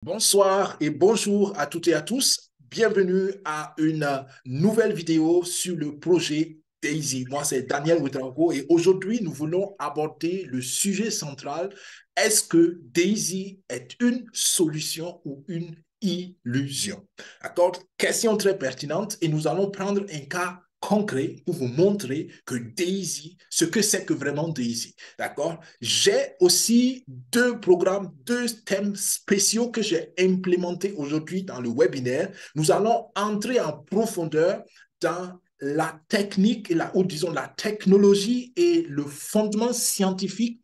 Bonsoir et bonjour à toutes et à tous. Bienvenue à une nouvelle vidéo sur le projet Daisy. Moi, c'est Daniel Ouedraogo et aujourd'hui, nous voulons aborder le sujet central. Est-ce que Daisy est une solution ou une illusion? D'accord? Question très pertinente et nous allons prendre un cas concret pour vous montrer que Daisy, ce que c'est que vraiment Daisy. D'accord? J'ai aussi deux programmes, deux thèmes spéciaux que j'ai implémentés aujourd'hui dans le webinaire. Nous allons entrer en profondeur dans la technique, ou disons la technologie et le fondement scientifique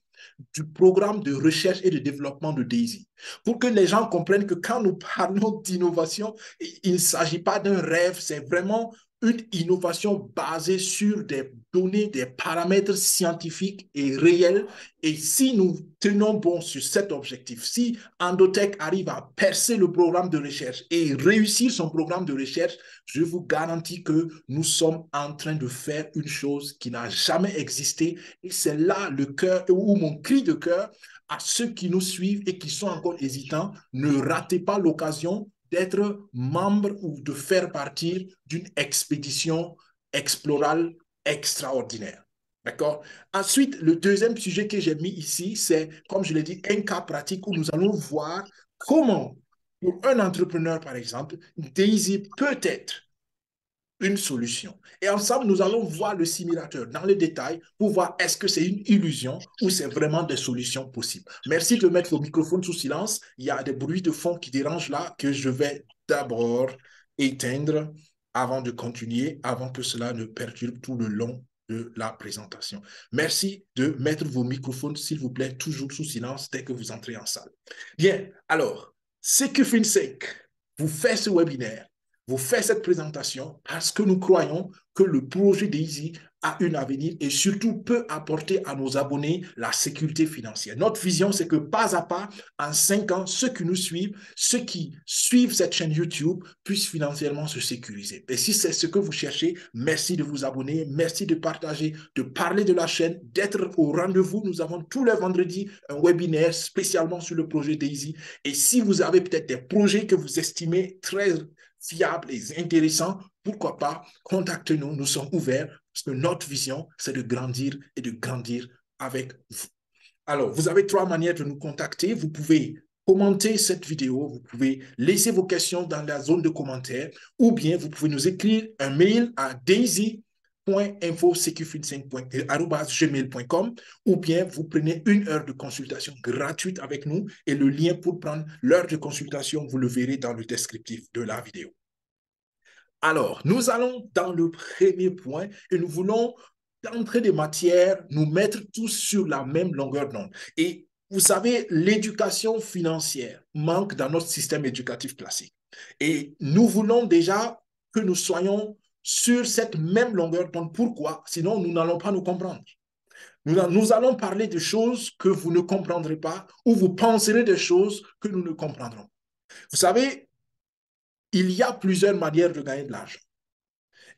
du programme de recherche et de développement de Daisy. Pour que les gens comprennent que quand nous parlons d'innovation, il ne s'agit pas d'un rêve, c'est vraiment une innovation basée sur des données, des paramètres scientifiques et réels. Et si nous tenons bon sur cet objectif, si Endotech arrive à percer le programme de recherche et réussir son programme de recherche, je vous garantis que nous sommes en train de faire une chose qui n'a jamais existé. Et c'est là le cœur, ou mon cri de cœur à ceux qui nous suivent et qui sont encore hésitants. Ne ratez pas l'occasion d'être membre ou de faire partie d'une expédition explorale extraordinaire. D'accord? Ensuite, le deuxième sujet que j'ai mis ici, c'est, comme je l'ai dit, un cas pratique où nous allons voir comment, pour un entrepreneur, par exemple, Daisy peut être une solution. Et ensemble, nous allons voir le simulateur dans les détails pour voir est-ce que c'est une illusion ou c'est vraiment des solutions possibles. Merci de mettre vos microphones sous silence. Il y a des bruits de fond qui dérangent là que je vais d'abord éteindre avant de continuer, avant que cela ne perturbe tout le long de la présentation. Merci de mettre vos microphones, s'il vous plaît, toujours sous silence dès que vous entrez en salle. Bien, alors, CQ FinSec vous fait ce webinaire, vous fait cette présentation parce que nous croyons que le projet Daisy a un avenir et surtout peut apporter à nos abonnés la sécurité financière. Notre vision, c'est que pas à pas, en 5 ans, ceux qui nous suivent, ceux qui suivent cette chaîne YouTube puissent financièrement se sécuriser. Et si c'est ce que vous cherchez, merci de vous abonner, merci de partager, de parler de la chaîne, d'être au rendez-vous. Nous avons tous les vendredis un webinaire spécialement sur le projet Daisy. Et si vous avez peut-être des projets que vous estimez très fiables et intéressants, pourquoi pas, contactez-nous, nous sommes ouverts parce que notre vision, c'est de grandir et de grandir avec vous. Alors, vous avez 3 manières de nous contacter. Vous pouvez commenter cette vidéo, vous pouvez laisser vos questions dans la zone de commentaires ou bien vous pouvez nous écrire un mail à daisy.info.gmail.com ou bien vous prenez 1 heure de consultation gratuite avec nous et le lien pour prendre l'heure de consultation, vous le verrez dans le descriptif de la vidéo. Alors, nous allons dans le premier point et nous voulons, d'entrée de matière, nous mettre tous sur la même longueur d'onde. Et vous savez, l'éducation financière manque dans notre système éducatif classique. Et nous voulons déjà que nous soyons sur cette même longueur d'onde. Pourquoi? Sinon, nous n'allons pas nous comprendre. Nous allons parler de choses que vous ne comprendrez pas ou vous penserez des choses que nous ne comprendrons. Vous savez, il y a plusieurs manières de gagner de l'argent.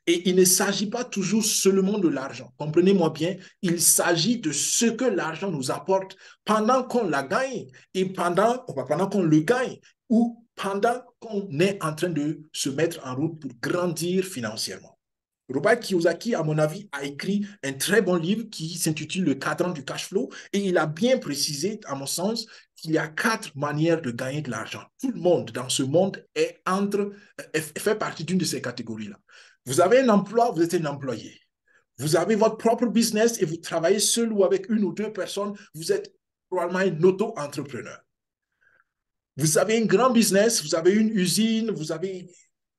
Et il ne s'agit pas toujours seulement de l'argent. Comprenez-moi bien, il s'agit de ce que l'argent nous apporte pendant qu'on la gagne et pendant qu'on le gagne ou pendant qu'on est en train de se mettre en route pour grandir financièrement. Robert Kiyosaki, à mon avis, a écrit un très bon livre qui s'intitule Le cadran du cash flow et il a bien précisé, à mon sens, qu'il y a 4 manières de gagner de l'argent. Tout le monde dans ce monde fait partie d'une de ces catégories-là. Vous avez un emploi, vous êtes un employé. Vous avez votre propre business et vous travaillez seul ou avec 1 ou 2 personnes, vous êtes probablement un auto-entrepreneur. Vous avez un grand business, vous avez une usine, vous avez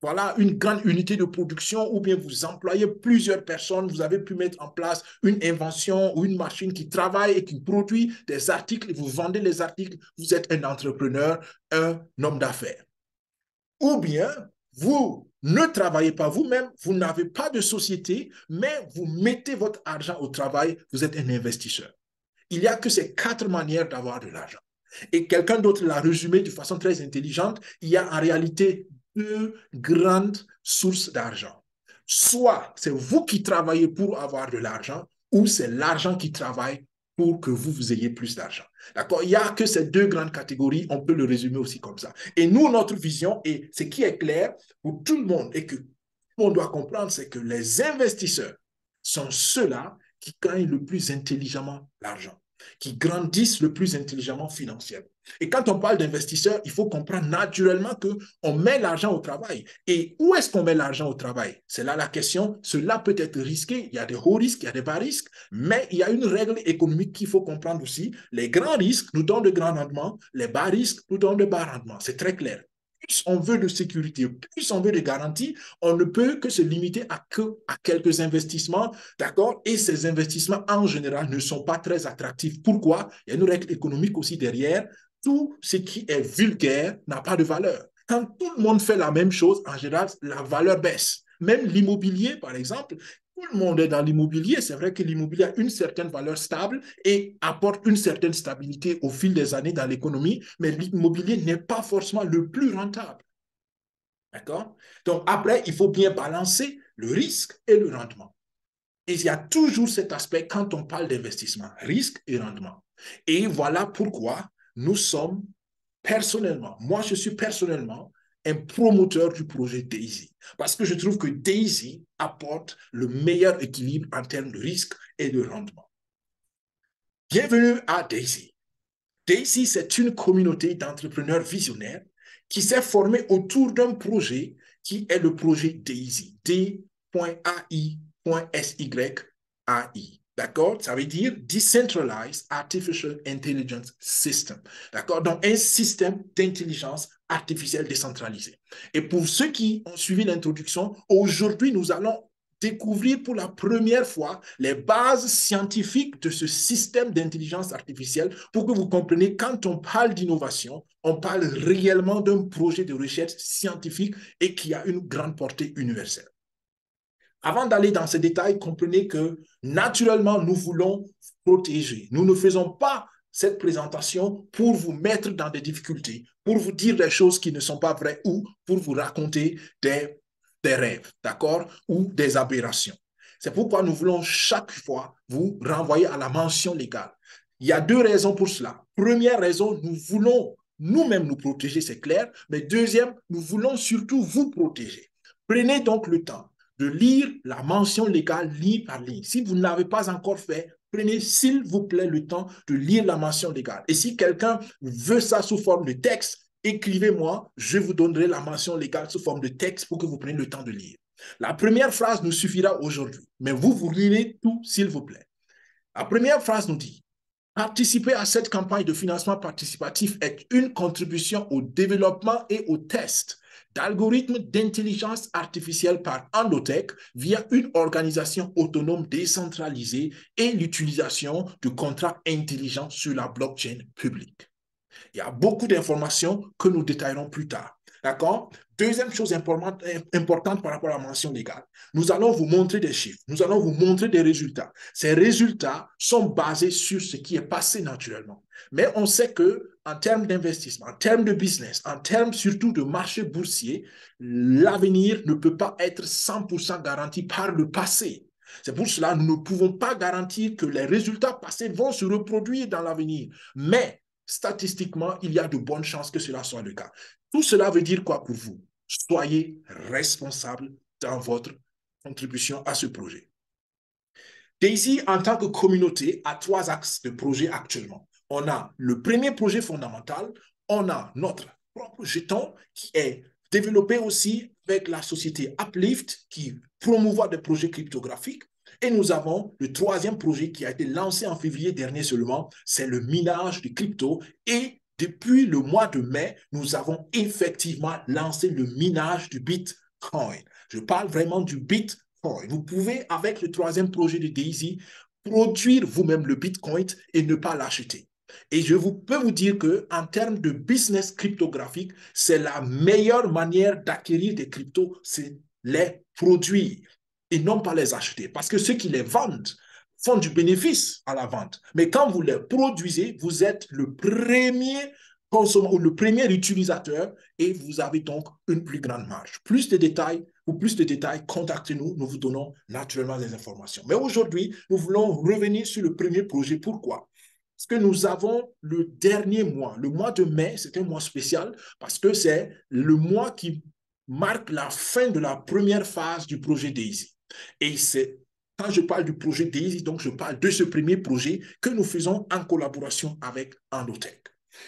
voilà, une grande unité de production ou bien vous employez plusieurs personnes, vous avez pu mettre en place une invention ou une machine qui travaille et qui produit des articles, vous vendez les articles, vous êtes un entrepreneur, un homme d'affaires. Ou bien vous ne travaillez pas vous-même, vous n'avez pas de société, mais vous mettez votre argent au travail, vous êtes un investisseur. Il n'y a que ces 4 manières d'avoir de l'argent. Et quelqu'un d'autre l'a résumé de façon très intelligente. Il y a en réalité 2 grandes sources d'argent. Soit c'est vous qui travaillez pour avoir de l'argent, ou c'est l'argent qui travaille pour que vous ayez plus d'argent. D'accord? Il n'y a que ces deux grandes catégories, on peut le résumer aussi comme ça. Et nous, notre vision, et ce qui est clair pour tout le monde et que tout le monde doit comprendre, c'est que les investisseurs sont ceux-là qui gagnent le plus intelligemment l'argent, qui grandissent le plus intelligemment financièrement. Et quand on parle d'investisseurs, il faut comprendre naturellement qu'on met l'argent au travail. Et où est-ce qu'on met l'argent au travail? C'est là la question. Cela peut être risqué. Il y a des hauts risques, il y a des bas risques. Mais il y a une règle économique qu'il faut comprendre aussi. Les grands risques nous donnent de grands rendements. Les bas risques nous donnent de bas rendements. C'est très clair. Plus on veut de sécurité, plus on veut de garantie, on ne peut que se limiter à quelques investissements, d'accord? Et ces investissements, en général, ne sont pas très attractifs. Pourquoi? Il y a une règle économique aussi derrière. Tout ce qui est vulgaire n'a pas de valeur. Quand tout le monde fait la même chose, en général, la valeur baisse. Même l'immobilier, par exemple, tout le monde est dans l'immobilier. C'est vrai que l'immobilier a une certaine valeur stable et apporte une certaine stabilité au fil des années dans l'économie, mais l'immobilier n'est pas forcément le plus rentable. D'accord? Donc après, il faut bien balancer le risque et le rendement. Et il y a toujours cet aspect quand on parle d'investissement, risque et rendement. Et voilà pourquoi nous sommes personnellement, moi je suis personnellement un promoteur du projet Daisy. Parce que je trouve que Daisy apporte le meilleur équilibre en termes de risque et de rendement. Bienvenue à Daisy. Daisy, c'est une communauté d'entrepreneurs visionnaires qui s'est formée autour d'un projet qui est le projet Daisy. D.ai.sy.ai. D'accord? Ça veut dire Decentralized Artificial Intelligence System. D'accord? Donc, un système d'intelligence artificielle décentralisée. Et pour ceux qui ont suivi l'introduction, aujourd'hui, nous allons découvrir pour la première fois les bases scientifiques de ce système d'intelligence artificielle pour que vous compreniez, quand on parle d'innovation, on parle réellement d'un projet de recherche scientifique et qui a une grande portée universelle. Avant d'aller dans ces détails, comprenez que naturellement, nous voulons protéger. Nous ne faisons pas cette présentation pour vous mettre dans des difficultés, pour vous dire des choses qui ne sont pas vraies ou pour vous raconter des rêves, d'accord, ou des aberrations. C'est pourquoi nous voulons chaque fois vous renvoyer à la mention légale. Il y a deux raisons pour cela. Première raison, nous voulons nous-mêmes nous protéger, c'est clair, mais deuxième, nous voulons surtout vous protéger. Prenez donc le temps de lire la mention légale ligne par ligne. Si vous ne l'avez pas encore fait, prenez s'il vous plaît le temps de lire la mention légale. Et si quelqu'un veut ça sous forme de texte, écrivez-moi, je vous donnerai la mention légale sous forme de texte pour que vous preniez le temps de lire. La première phrase nous suffira aujourd'hui, mais vous lirez tout s'il vous plaît. La première phrase nous dit: participer à cette campagne de financement participatif est une contribution au développement et au test d'algorithmes d'intelligence artificielle par Endotech via une organisation autonome décentralisée et l'utilisation de contrats intelligents sur la blockchain publique. Il y a beaucoup d'informations que nous détaillerons plus tard. D'accord? Deuxième chose importante par rapport à la mention légale, nous allons vous montrer des chiffres, nous allons vous montrer des résultats. Ces résultats sont basés sur ce qui est passé naturellement. Mais on sait qu'en termes d'investissement, en termes de business, en termes surtout de marché boursier, l'avenir ne peut pas être 100% garanti par le passé. C'est pour cela que nous ne pouvons pas garantir que les résultats passés vont se reproduire dans l'avenir. Mais statistiquement, il y a de bonnes chances que cela soit le cas. Tout cela veut dire quoi pour vous? Soyez responsable dans votre contribution à ce projet. Daisy, en tant que communauté, a trois axes de projet actuellement. On a le premier projet fondamental, on a notre propre jeton qui est développé aussi avec la société Uplift qui promouvoit des projets cryptographiques. Et nous avons le troisième projet qui a été lancé en février dernier seulement, c'est le minage de crypto. Et depuis le mois de mai, nous avons effectivement lancé le minage du Bitcoin. Je parle vraiment du Bitcoin. Vous pouvez, avec le troisième projet de Daisy, produire vous-même le Bitcoin et ne pas l'acheter. Et peux vous dire qu'en termes de business cryptographique, c'est la meilleure manière d'acquérir des cryptos, c'est les produire et non pas les acheter. Parce que ceux qui les vendent font du bénéfice à la vente. Mais quand vous les produisez, vous êtes le premier consommateur ou le premier utilisateur et vous avez donc une plus grande marge. Plus de détails, contactez-nous, nous vous donnons naturellement des informations. Mais aujourd'hui, nous voulons revenir sur le premier projet. Pourquoi? Parce que nous avons le dernier mois. Le mois de mai, c'est un mois spécial parce que c'est le mois qui marque la fin de la première phase du projet DAISY. Et c'est quand je parle du projet DAISY, donc je parle de ce premier projet que nous faisons en collaboration avec Endotech.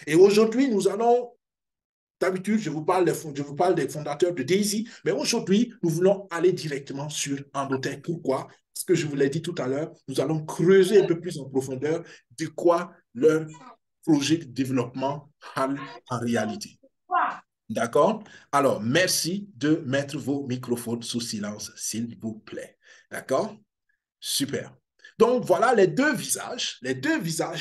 Et aujourd'hui, nous allons, d'habitude, je vous parle des fondateurs de DAISY, mais aujourd'hui, nous voulons aller directement sur Endotech. Pourquoi? Parce que je vous l'ai dit tout à l'heure, nous allons creuser un peu plus en profondeur de quoi leur projet de développement parle en réalité. D'accord? Alors, merci de mettre vos microphones sous silence, s'il vous plaît. D'accord? Super. Donc, voilà les deux visages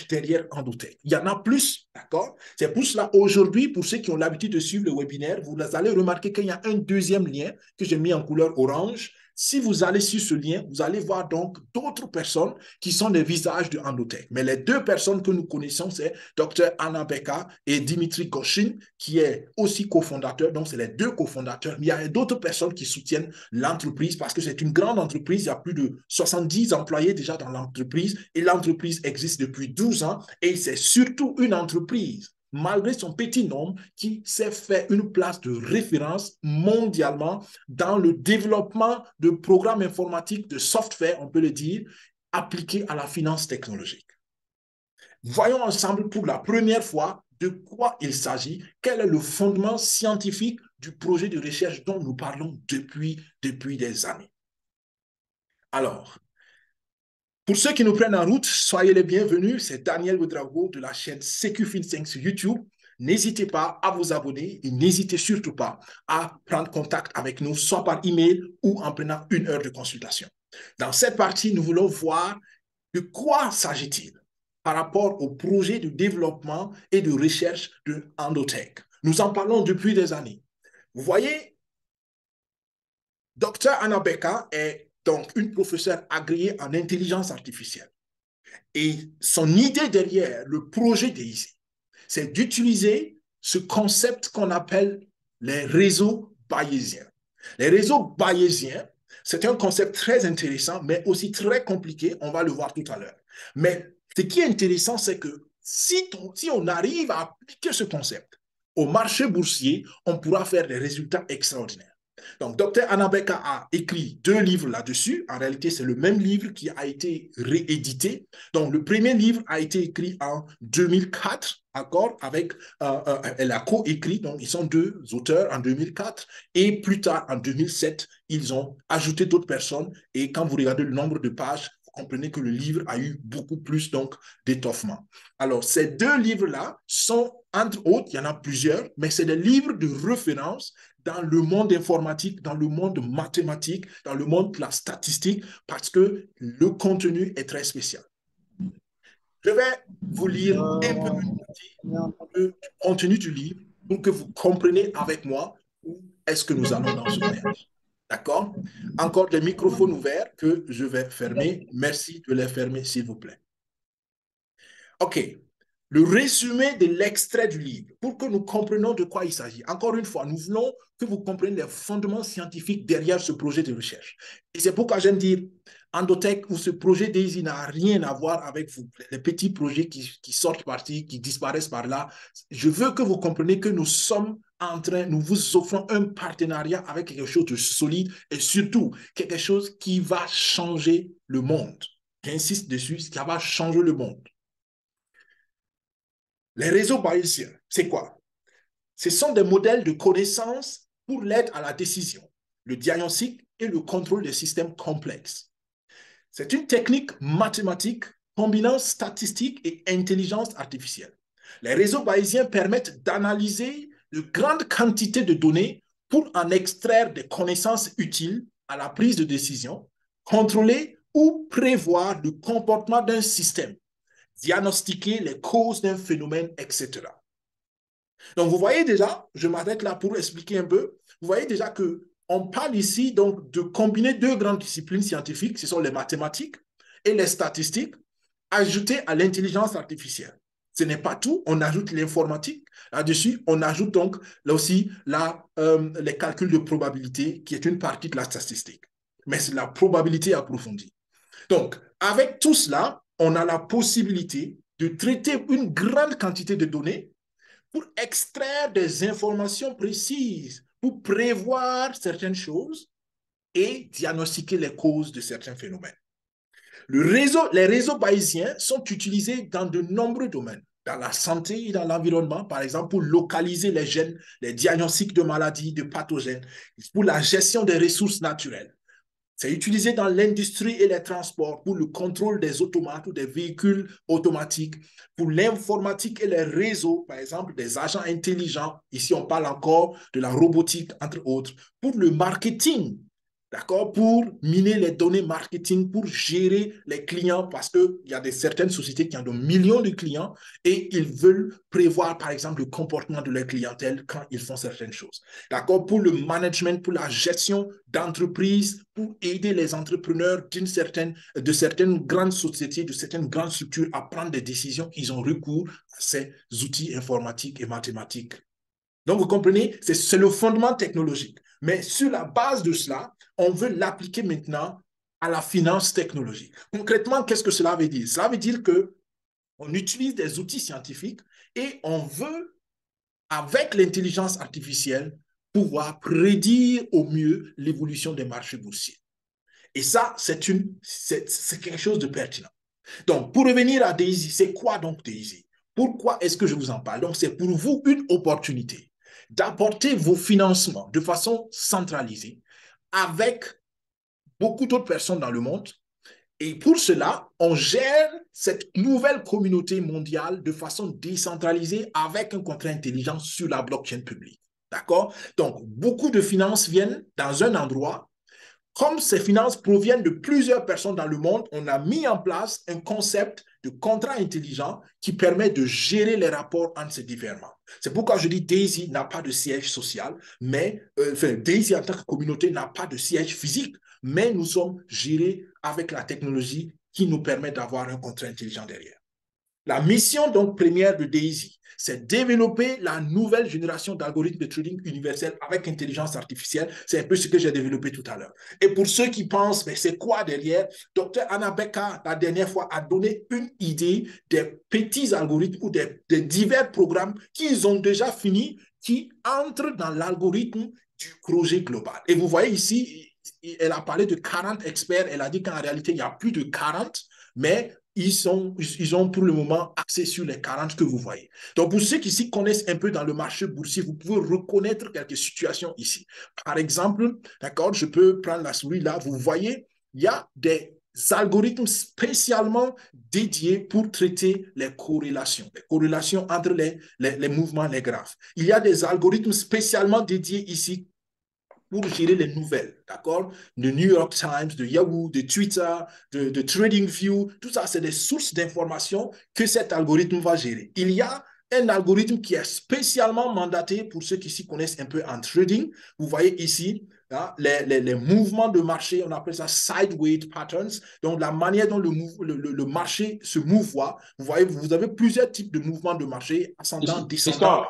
derrière Endotech. Il y en a plus, d'accord? C'est pour cela, aujourd'hui, pour ceux qui ont l'habitude de suivre le webinaire, vous allez remarquer qu'il y a un deuxième lien que j'ai mis en couleur orange. Si vous allez sur ce lien, vous allez voir donc d'autres personnes qui sont des visages de Endotech. Mais les deux personnes que nous connaissons, c'est Dr. Anna Beka et Dimitri Goshin, qui est aussi cofondateur. Donc, c'est les deux cofondateurs. Mais il y a d'autres personnes qui soutiennent l'entreprise parce que c'est une grande entreprise. Il y a plus de 70 employés déjà dans l'entreprise et l'entreprise existe depuis 12 ans et c'est surtout une entreprise malgré son petit nombre, qui s'est fait une place de référence mondialement dans le développement de programmes informatiques, de software, on peut le dire, appliqués à la finance technologique. Voyons ensemble pour la première fois de quoi il s'agit, quel est le fondement scientifique du projet de recherche dont nous parlons depuis des années. Alors, pour ceux qui nous prennent en route, soyez les bienvenus. C'est Daniel Ouedraogo de la chaîne CQFin5 sur YouTube. N'hésitez pas à vous abonner et n'hésitez surtout pas à prendre contact avec nous, soit par email ou en prenant 1 heure de consultation. Dans cette partie, nous voulons voir de quoi s'agit-il par rapport au projet de développement et de recherche de Endotech. Nous en parlons depuis des années. Vous voyez, Dr. Anna Beka est donc une professeure agréée en intelligence artificielle. Et son idée derrière le projet DAISY, c'est d'utiliser ce concept qu'on appelle les réseaux bayésiens. Les réseaux bayésiens, c'est un concept très intéressant, mais aussi très compliqué. On va le voir tout à l'heure. Mais ce qui est intéressant, c'est que si on arrive à appliquer ce concept au marché boursier, on pourra faire des résultats extraordinaires. Donc, Dr. Anna Beka a écrit 2 livres là-dessus. En réalité, c'est le même livre qui a été réédité. Donc, le premier livre a été écrit en 2004, d'accord, avec, elle a co-écrit, donc ils sont 2 auteurs en 2004, et plus tard, en 2007, ils ont ajouté d'autres personnes, et quand vous regardez le nombre de pages, vous comprenez que le livre a eu beaucoup plus donc d'étoffement. Alors, ces 2 livres-là sont, entre autres, il y en a plusieurs, mais c'est des livres de référence dans le monde informatique, dans le monde mathématique, dans le monde de la statistique, parce que le contenu est très spécial. Je vais vous lire un peu une partie du contenu du livre pour que vous compreniez avec moi où est-ce que nous allons dans ce voyage. D'accord? Encore des microphones ouverts que je vais fermer. Merci de les fermer, s'il vous plaît. OK. Le résumé de l'extrait du livre, pour que nous comprenions de quoi il s'agit. Encore une fois, nous voulons que vous compreniez les fondements scientifiques derrière ce projet de recherche. Et c'est pourquoi j'aime dire, Endotech ou ce projet DAISY n'a rien à voir avec vous, les petits projets qui sortent par-ci, qui disparaissent par là. Je veux que vous compreniez que nous sommes en train, nous vous offrons un partenariat avec quelque chose de solide et surtout quelque chose qui va changer le monde. J'insiste dessus, qui va changer le monde. Les réseaux bayésiens, c'est quoi? Ce sont des modèles de connaissances pour l'aide à la décision, le diagnostic et le contrôle des systèmes complexes. C'est une technique mathématique combinant statistique et intelligence artificielle. Les réseaux bayésiens permettent d'analyser de grandes quantités de données pour en extraire des connaissances utiles à la prise de décision, contrôler ou prévoir le comportement d'un système, diagnostiquer les causes d'un phénomène, etc. Donc, vous voyez déjà, je m'arrête là pour expliquer un peu, vous voyez déjà qu'on parle ici donc de combiner 2 grandes disciplines scientifiques, ce sont les mathématiques et les statistiques, ajoutées à l'intelligence artificielle. Ce n'est pas tout, on ajoute l'informatique. Là-dessus, on ajoute donc là aussi les calculs de probabilité, qui est une partie de la statistique. Mais c'est la probabilité approfondie. Donc, avec tout cela, on a la possibilité de traiter une grande quantité de données pour extraire des informations précises, pour prévoir certaines choses et diagnostiquer les causes de certains phénomènes. Les réseaux bayésiens sont utilisés dans de nombreux domaines, dans la santé et dans l'environnement, par exemple, pour localiser les gènes, les diagnostics de maladies, de pathogènes, pour la gestion des ressources naturelles. C'est utilisé dans l'industrie et les transports pour le contrôle des automates ou des véhicules automatiques, pour l'informatique et les réseaux, par exemple, des agents intelligents. Ici, on parle encore de la robotique, entre autres, pour le marketing. D'accord? Pour miner les données marketing, pour gérer les clients, parce qu'il y a certaines sociétés qui ont des millions de clients et ils veulent prévoir, par exemple, le comportement de leur clientèle quand ils font certaines choses. D'accord? Pour le management, pour la gestion d'entreprises, pour aider les entrepreneurs de certaines grandes sociétés, de certaines grandes structures à prendre des décisions, ils ont recours à ces outils informatiques et mathématiques. Donc, vous comprenez, c'est le fondement technologique. Mais sur la base de cela, on veut l'appliquer maintenant à la finance technologique. Concrètement, qu'est-ce que cela veut dire? Cela veut dire qu'on utilise des outils scientifiques et on veut, avec l'intelligence artificielle, pouvoir prédire au mieux l'évolution des marchés boursiers. Et ça, c'est quelque chose de pertinent. Donc, pour revenir à Daisy, c'est quoi donc Daisy? Pourquoi est-ce que je vous en parle? Donc, c'est pour vous une opportunité d'apporter vos financements de façon centralisée avec beaucoup d'autres personnes dans le monde. Et pour cela, on gère cette nouvelle communauté mondiale de façon décentralisée avec un contrat intelligent sur la blockchain publique. D'accord? Donc, beaucoup de finances viennent dans un endroit. Comme ces finances proviennent de plusieurs personnes dans le monde, on a mis en place un concept de contrat intelligent qui permet de gérer les rapports entre ces différents membres. C'est pourquoi je dis Daisy n'a pas de siège social, mais Daisy en tant que communauté n'a pas de siège physique, mais nous sommes gérés avec la technologie qui nous permet d'avoir un contrat intelligent derrière. La mission donc première de Daisy, c'est développer la nouvelle génération d'algorithmes de trading universel avec intelligence artificielle. C'est un peu ce que j'ai développé tout à l'heure. Et pour ceux qui pensent, mais c'est quoi derrière? Dr Anna Becker, la dernière fois, a donné une idée des petits algorithmes ou des divers programmes qu'ils ont déjà finis, qui entrent dans l'algorithme du projet global. Et vous voyez ici, elle a parlé de 40 experts. Elle a dit qu'en réalité, il y a plus de 40, mais ils ont pour le moment axé sur les 40 que vous voyez. Donc, pour ceux qui s'y connaissent un peu dans le marché boursier, vous pouvez reconnaître quelques situations ici. Par exemple, d'accord, je peux prendre la souris là, vous voyez, il y a des algorithmes spécialement dédiés pour traiter les corrélations entre les mouvements, les graphes. Il y a des algorithmes spécialement dédiés ici pour gérer les nouvelles, d'accord? De New York Times, de Yahoo, de Twitter, de TradingView, tout ça, c'est des sources d'informations que cet algorithme va gérer. Il y a un algorithme qui est spécialement mandaté pour ceux qui s'y connaissent un peu en trading. Vous voyez ici hein, les mouvements de marché, on appelle ça sideways patterns. Donc, la manière dont le marché se mouvoie. Vous voyez, vous avez plusieurs types de mouvements de marché, ascendant, descendant,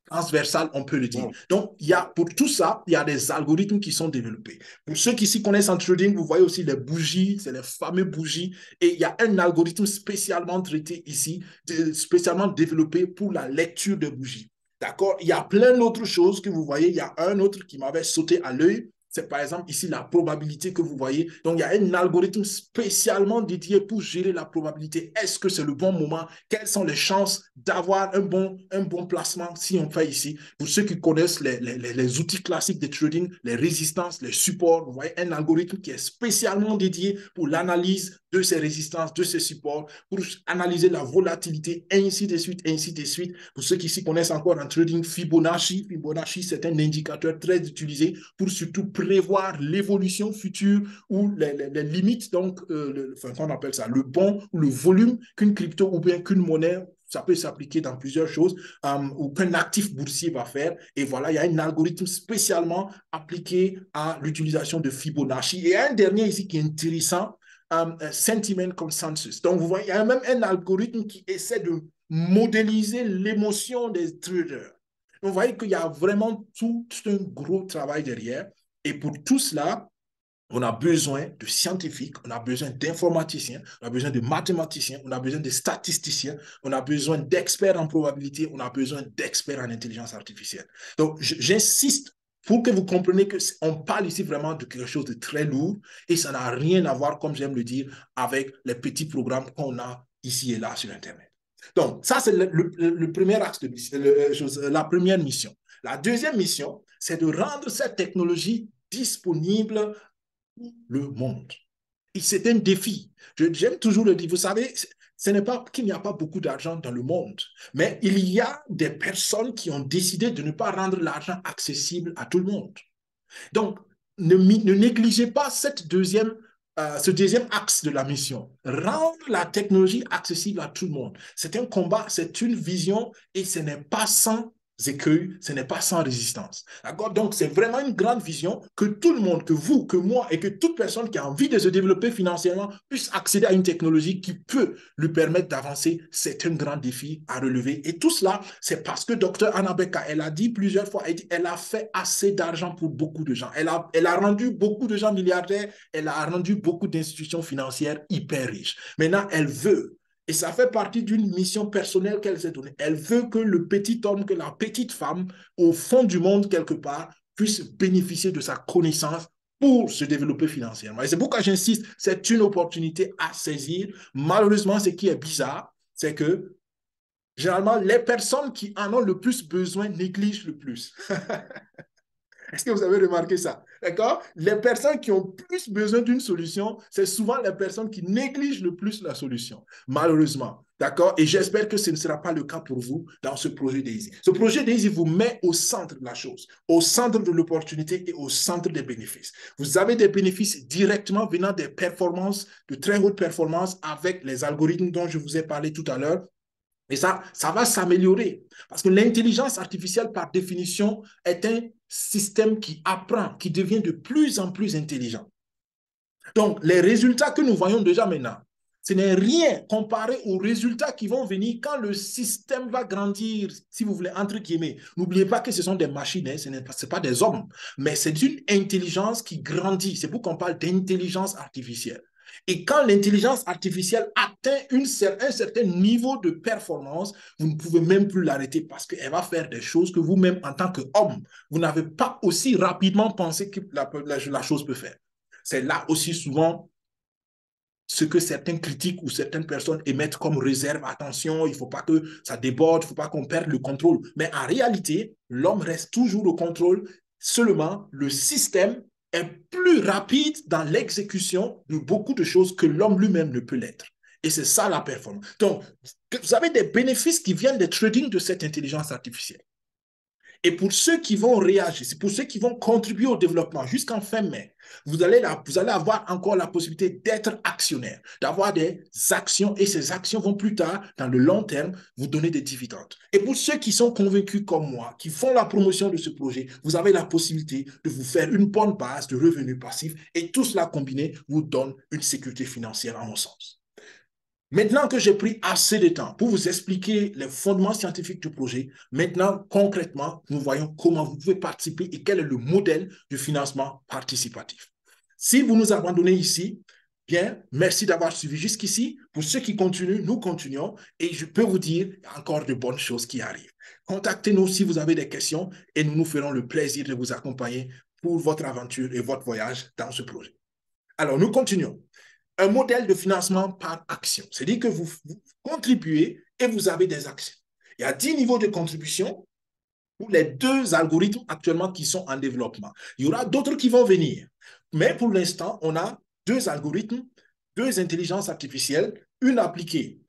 transversal, on peut le dire. Donc, pour tout ça, il y a des algorithmes qui sont développés. Pour ceux qui s'y connaissent en trading, vous voyez aussi les bougies, c'est les fameuses bougies. Et il y a un algorithme spécialement traité ici, spécialement développé pour la lecture de bougies. D'accord? Il y a plein d'autres choses que vous voyez. Il y a un autre qui m'avait sauté à l'œil. C'est par exemple ici la probabilité que vous voyez. Donc, il y a un algorithme spécialement dédié pour gérer la probabilité. Est-ce que c'est le bon moment? Quelles sont les chances d'avoir un bon placement si on fait ici? Pour ceux qui connaissent les outils classiques de trading, les résistances, les supports, vous voyez un algorithme qui est spécialement dédié pour l'analyse de ces résistances, de ces supports, pour analyser la volatilité, ainsi de suite, ainsi de suite. Pour ceux qui s'y connaissent encore en trading, Fibonacci, c'est un indicateur très utilisé pour surtout prévoir l'évolution future ou les limites, donc, qu'on appelle ça, le bon ou le volume qu'une crypto ou bien qu'une monnaie, ça peut s'appliquer dans plusieurs choses, ou qu'un actif boursier va faire. Et voilà, il y a un algorithme spécialement appliqué à l'utilisation de Fibonacci. Et un dernier ici qui est intéressant, sentiment consensus. Donc, vous voyez, il y a même un algorithme qui essaie de modéliser l'émotion des traders. Donc, vous voyez qu'il y a vraiment tout un gros travail derrière. Et pour tout cela, On a besoin de scientifiques, on a besoin d'informaticiens, on a besoin de mathématiciens, on a besoin de statisticiens, on a besoin d'experts en probabilité, on a besoin d'experts en intelligence artificielle. Donc, j'insiste pour que vous compreniez qu'on parle ici vraiment de quelque chose de très lourd et ça n'a rien à voir, comme j'aime le dire, avec les petits programmes qu'on a ici et là sur Internet. Donc, ça, c'est le premier axe de la première mission. La deuxième mission, c'est de rendre cette technologie disponible le monde. Et c'est un défi. J'aime toujours le dire. Vous savez, ce n'est pas qu'il n'y a pas beaucoup d'argent dans le monde, mais il y a des personnes qui ont décidé de ne pas rendre l'argent accessible à tout le monde. Donc, ne négligez pas ce deuxième axe de la mission. Rendre la technologie accessible à tout le monde. C'est un combat, c'est une vision et ce n'est pas sans écueils, ce n'est pas sans résistance. D'accord? Donc, c'est vraiment une grande vision que tout le monde, que vous, que moi et que toute personne qui a envie de se développer financièrement puisse accéder à une technologie qui peut lui permettre d'avancer. C'est un grand défi à relever. Et tout cela, c'est parce que Dr. Anna Becker, elle a dit plusieurs fois, elle a fait assez d'argent pour beaucoup de gens. Elle a rendu beaucoup de gens milliardaires, elle a rendu beaucoup d'institutions financières hyper riches. Maintenant, elle veut et ça fait partie d'une mission personnelle qu'elle s'est donnée. Elle veut que le petit homme, que la petite femme, au fond du monde quelque part, puisse bénéficier de sa connaissance pour se développer financièrement. Et c'est pourquoi j'insiste, c'est une opportunité à saisir. Malheureusement, ce qui est bizarre, c'est que généralement, les personnes qui en ont le plus besoin négligent le plus. Est-ce que vous avez remarqué ça? D'accord? Les personnes qui ont plus besoin d'une solution, c'est souvent les personnes qui négligent le plus la solution, malheureusement. D'accord? Et j'espère que ce ne sera pas le cas pour vous dans ce projet DAISY. Ce projet DAISY vous met au centre de la chose, au centre de l'opportunité et au centre des bénéfices. Vous avez des bénéfices directement venant des performances, de très haute performance avec les algorithmes dont je vous ai parlé tout à l'heure. Et ça va s'améliorer. Parce que l'intelligence artificielle, par définition, est un système qui apprend, qui devient de plus en plus intelligent. Donc, les résultats que nous voyons déjà maintenant, ce n'est rien comparé aux résultats qui vont venir quand le système va grandir, si vous voulez, entre guillemets. N'oubliez pas que ce sont des machines, hein, ce n'est pas des hommes, mais c'est une intelligence qui grandit. C'est pourquoi on parle d'intelligence artificielle. Et quand l'intelligence artificielle atteint un certain niveau de performance, vous ne pouvez même plus l'arrêter parce qu'elle va faire des choses que vous-même, en tant qu'homme, vous n'avez pas aussi rapidement pensé que la chose peut faire. C'est là aussi souvent ce que certains critiques ou certaines personnes émettent comme réserve. Attention, il ne faut pas que ça déborde, il ne faut pas qu'on perde le contrôle. Mais en réalité, l'homme reste toujours au contrôle. Seulement, le système est plus rapide dans l'exécution de beaucoup de choses que l'homme lui-même ne peut l'être. Et c'est ça la performance. Donc, vous avez des bénéfices qui viennent des trading de cette intelligence artificielle. Et pour ceux qui vont réagir, c'est pour ceux qui vont contribuer au développement jusqu'en fin mai, vous allez avoir encore la possibilité d'être actionnaire, d'avoir des actions et ces actions vont plus tard, dans le long terme, vous donner des dividendes. Et pour ceux qui sont convaincus comme moi, qui font la promotion de ce projet, vous avez la possibilité de vous faire une bonne base de revenus passifs et tout cela combiné vous donne une sécurité financière à mon sens. Maintenant que j'ai pris assez de temps pour vous expliquer les fondements scientifiques du projet, maintenant, concrètement, nous voyons comment vous pouvez participer et quel est le modèle de financement participatif. Si vous nous abandonnez ici, bien, merci d'avoir suivi jusqu'ici. Pour ceux qui continuent, nous continuons et je peux vous dire, il y a encore de bonnes choses qui arrivent. Contactez-nous si vous avez des questions et nous nous ferons le plaisir de vous accompagner pour votre aventure et votre voyage dans ce projet. Alors, nous continuons. Un modèle de financement par action. C'est-à-dire que vous contribuez et vous avez des actions. Il y a 10 niveaux de contribution pour les 2 algorithmes actuellement qui sont en développement. Il y aura d'autres qui vont venir. Mais pour l'instant, on a 2 algorithmes, 2 intelligences artificielles, une appliquée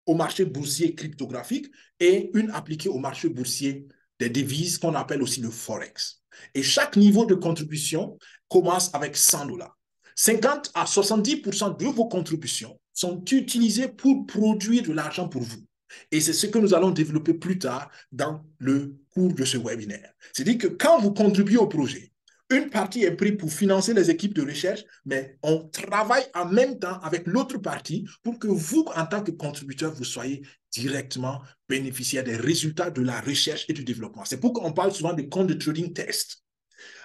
au marché boursier cryptographique et une appliquée au marché boursier des devises qu'on appelle aussi le Forex. Et chaque niveau de contribution commence avec $100. 50 à 70% de vos contributions sont utilisées pour produire de l'argent pour vous. Et c'est ce que nous allons développer plus tard dans le cours de ce webinaire. C'est-à-dire que quand vous contribuez au projet, une partie est prise pour financer les équipes de recherche, mais on travaille en même temps avec l'autre partie pour que vous, en tant que contributeur, vous soyez directement bénéficiaire des résultats de la recherche et du développement. C'est pourquoi on parle souvent de compte de trading test.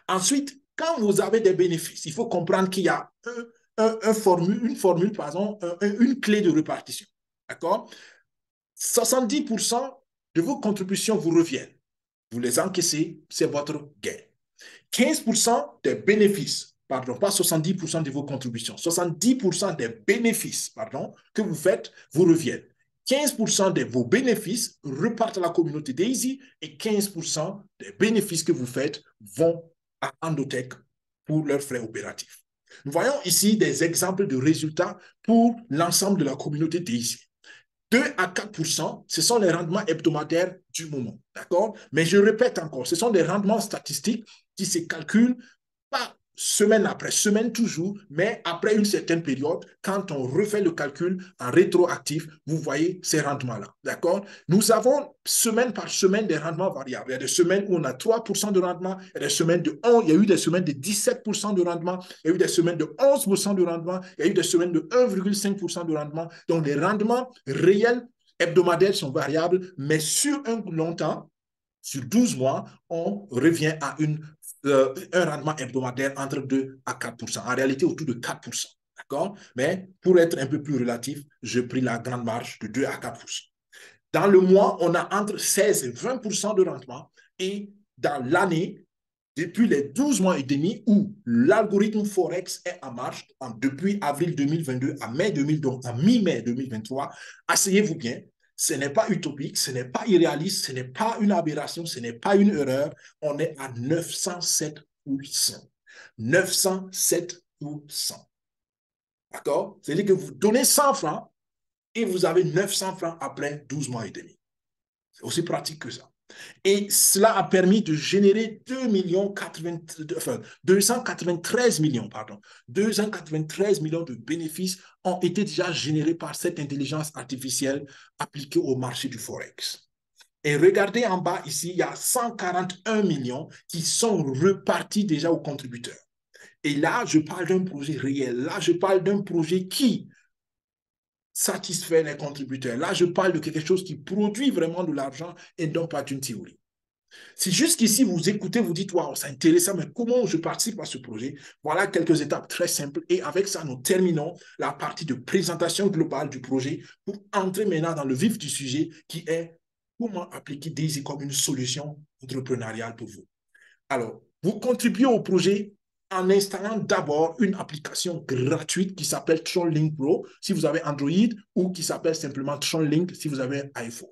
Ensuite, quand vous avez des bénéfices, il faut comprendre qu'il y a une formule, par exemple, une clé de répartition. D'accord? 70% de vos contributions vous reviennent. Vous les encaissez, c'est votre gain. 15% des bénéfices, pardon, pas 70% de vos contributions, 70% des bénéfices, pardon, que vous faites vous reviennent. 15% de vos bénéfices repartent à la communauté Daisy et 15% des bénéfices que vous faites vont à Endotech pour leurs frais opératifs. Nous voyons ici des exemples de résultats pour l'ensemble de la communauté Daisy. 2 à 4%, ce sont les rendements hebdomadaires du moment. D'accord? Mais je répète encore, ce sont des rendements statistiques qui se calculent pas semaine après semaine toujours, mais après une certaine période, quand on refait le calcul en rétroactif, vous voyez ces rendements-là. D'accord? Nous avons semaine par semaine des rendements variables. Il y a des semaines où on a 3% de rendement, il y a des semaines de 11, il y a eu des semaines de 17% de rendement, il y a eu des semaines de 11% de rendement, il y a eu des semaines de 1,5% de rendement. Donc, les rendements réels hebdomadaires sont variables, mais un long temps, sur 12 mois, on revient à un rendement hebdomadaire entre 2 à 4%. En réalité, autour de 4%. D'accord? Mais pour être un peu plus relatif, je pris la grande marge de 2 à 4%. Dans le mois, on a entre 16 et 20% de rendement. Et dans l'année, depuis les 12 mois et demi où l'algorithme Forex est en marche, depuis avril 2022 à mai 2000, donc à mi-mai 2023, asseyez-vous bien, ce n'est pas utopique, ce n'est pas irréaliste, ce n'est pas une aberration, ce n'est pas une erreur. On est à 907%. 907%. D'accord? C'est-à-dire que vous donnez 100 francs et vous avez 900 francs après 12 mois et demi. C'est aussi pratique que ça. Et cela a permis de générer 293 millions, pardon. 293 millions de bénéfices ont été déjà générés par cette intelligence artificielle appliquée au marché du Forex. Et regardez en bas ici, il y a 141 millions qui sont repartis déjà aux contributeurs. Et là, je parle d'un projet réel. Là, je parle d'un projet qui satisfait les contributeurs. Là, je parle de quelque chose qui produit vraiment de l'argent et non pas d'une théorie. Si jusqu'ici vous écoutez, vous dites, waouh, c'est intéressant, mais comment je participe à ce projet? Voilà quelques étapes très simples. Et avec ça, nous terminons la partie de présentation globale du projet pour entrer maintenant dans le vif du sujet qui est comment appliquer Daisy comme une solution entrepreneuriale pour vous. Alors, vous contribuez au projet en installant d'abord une application gratuite qui s'appelle TronLink Pro si vous avez Android ou qui s'appelle simplement TronLink si vous avez iPhone.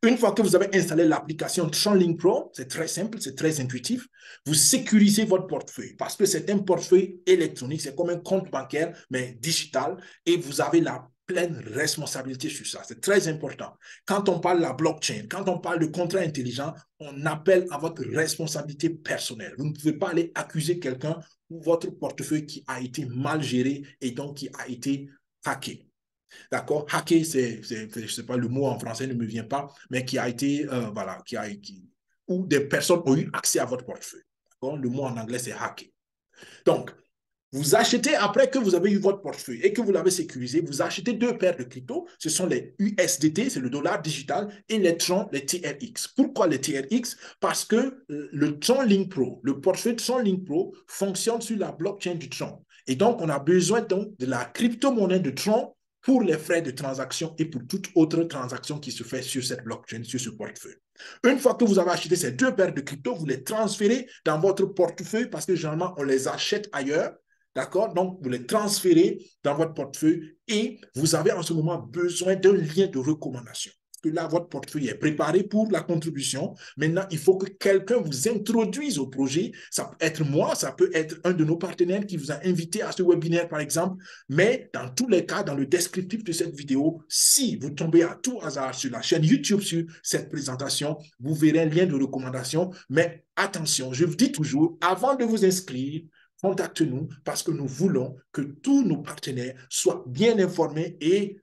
Une fois que vous avez installé l'application TronLink Pro, c'est très simple, c'est très intuitif, vous sécurisez votre portefeuille parce que c'est un portefeuille électronique, c'est comme un compte bancaire, mais digital, et vous avez la pleine responsabilité sur ça. C'est très important. Quand on parle de la blockchain, quand on parle de contrat intelligent, on appelle à votre responsabilité personnelle. Vous ne pouvez pas aller accuser quelqu'un ou votre portefeuille qui a été mal géré et donc qui a été hacké. D'accord? Hacker, je ne sais pas, le mot en français ne me vient pas, mais qui a été, voilà, où des personnes ont eu accès à votre portefeuille. D'accord? Le mot en anglais, c'est hacker. Donc, vous achetez, après que vous avez eu votre portefeuille et que vous l'avez sécurisé, vous achetez deux paires de cryptos. Ce sont les USDT, c'est le dollar digital, et les Tron, les TRX. Pourquoi les TRX? Parce que le TronLink Pro, le portefeuille TronLink Pro fonctionne sur la blockchain du Tron. Et donc, on a besoin donc de la crypto-monnaie de Tron pour les frais de transaction et pour toute autre transaction qui se fait sur cette blockchain, sur ce portefeuille. Une fois que vous avez acheté ces deux paires de cryptos, vous les transférez dans votre portefeuille parce que généralement, on les achète ailleurs. D'accord? Donc, vous les transférez dans votre portefeuille et vous avez en ce moment besoin d'un lien de recommandation. Que là, votre portefeuille est préparé pour la contribution. Maintenant, il faut que quelqu'un vous introduise au projet. Ça peut être moi, ça peut être un de nos partenaires qui vous a invité à ce webinaire, par exemple. Mais dans tous les cas, dans le descriptif de cette vidéo, si vous tombez à tout hasard sur la chaîne YouTube sur cette présentation, vous verrez un lien de recommandation. Mais attention, je vous dis toujours, avant de vous inscrire, contactez-nous parce que nous voulons que tous nos partenaires soient bien informés et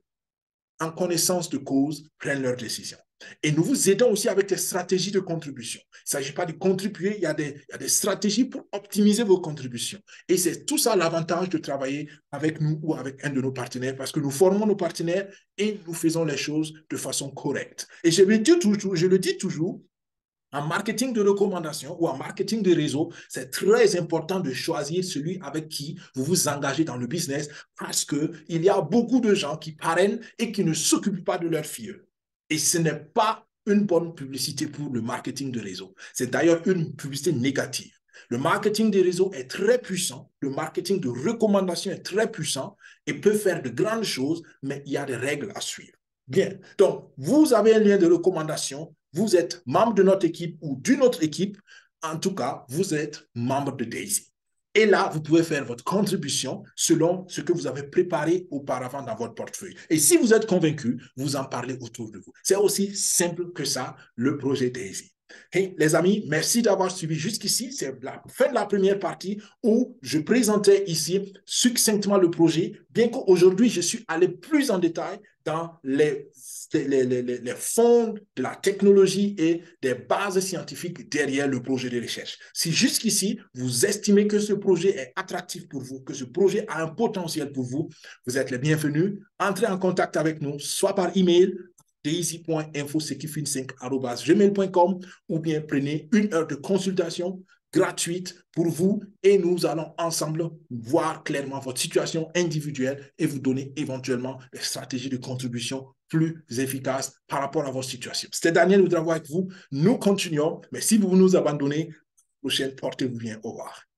en connaissance de cause prennent leurs décisions. Et nous vous aidons aussi avec des stratégies de contribution. Il ne s'agit pas de contribuer, il y a des stratégies pour optimiser vos contributions. Et c'est tout ça l'avantage de travailler avec nous ou avec un de nos partenaires parce que nous formons nos partenaires et nous faisons les choses de façon correcte. Et je le dis toujours, En marketing de recommandation ou en marketing de réseau, c'est très important de choisir celui avec qui vous vous engagez dans le business parce qu'il y a beaucoup de gens qui parrainent et qui ne s'occupent pas de leurs filles. Et ce n'est pas une bonne publicité pour le marketing de réseau. C'est d'ailleurs une publicité négative. Le marketing des réseaux est très puissant, le marketing de recommandation est très puissant et peut faire de grandes choses, mais il y a des règles à suivre. Bien, donc vous avez un lien de recommandation, vous êtes membre de notre équipe ou d'une autre équipe, en tout cas, vous êtes membre de Daisy. Et là, vous pouvez faire votre contribution selon ce que vous avez préparé auparavant dans votre portefeuille. Et si vous êtes convaincu, vous en parlez autour de vous. C'est aussi simple que ça, le projet Daisy. Hey, les amis, merci d'avoir suivi jusqu'ici. C'est la fin de la première partie où je présentais ici succinctement le projet, bien qu'aujourd'hui, je suis allé plus en détail dans les fonds de la technologie et des bases scientifiques derrière le projet de recherche. Si jusqu'ici, vous estimez que ce projet est attractif pour vous, que ce projet a un potentiel pour vous, vous êtes les bienvenus. Entrez en contact avec nous, soit par email, daisy.info-5@gmail.com ou bien prenez 1 heure de consultation gratuite pour vous et nous allons ensemble voir clairement votre situation individuelle et vous donner éventuellement des stratégies de contribution plus efficaces par rapport à votre situation. C'était Daniel Ouedraogo avec vous. Nous continuons, mais si vous nous abandonnez, prochaine, portez-vous bien. Au revoir.